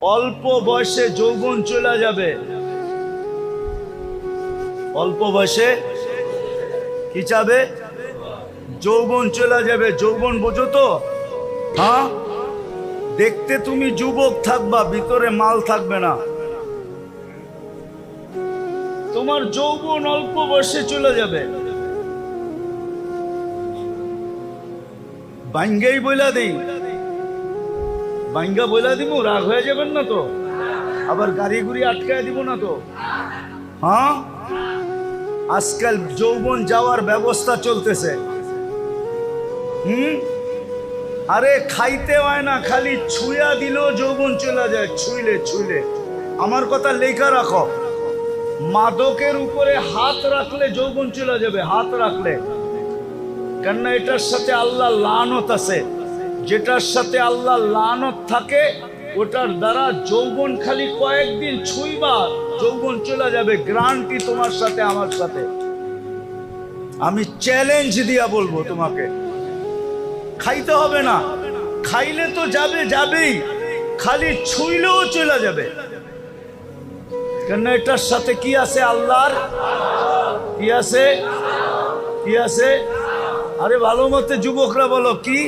অল্প বয়সে যৌবন চলে যাবে। অল্প বয়সে কি যাবে? যৌবন চলে যাবে। যৌবন বোঝো তো? হ্যাঁ, দেখতে তুমি যুবক থাকবা, ভিতরে মাল থাকবে না। তোমার যৌবন অল্প বয়সে চলে যাবে। বাঙ্গাই বইলা দিই, বাঙ্গা বইলা দিব, রাগ হয়ে যাবেন না তো? আবার গাড়ি গুড়ি আটকায় দিব না তো? হ্যাঁ, আজকাল যৌবন যাওয়ার ব্যবস্থা চলতেছে। আরে খাইতে হয় না, খালি ছুঁয়া দিলেও যৌবন চলে যায়। ছুঁইলে ছুঁইলে, আমার কথা লেখা রাখো, মাদকের উপরে হাত রাখলে যৌবন চলে যাবে। হাত রাখলে, কেননা এটার সাথে আল্লাহ লানত আছে। যেটার সাথে আল্লাহ লানত থাকে ওটার দ্বারা যৌবন খালি কয়েকদিন ছুঁইবা, যৌবন চলে যাবে। গ্যারান্টি তোমার সাথে আমার সাথে, আমি চ্যালেঞ্জ দিয়া বলবো তোমাকে। খাইতে হবে না, খাইলে তো যাবে, যাবেই, খালি ছুঁইলেও চলে যাবে। কেন এটার সাথে কি আছে? আল্লাহর কি আছে? কি আছে? আরে ভালো মতে যুবকরা বলো কি?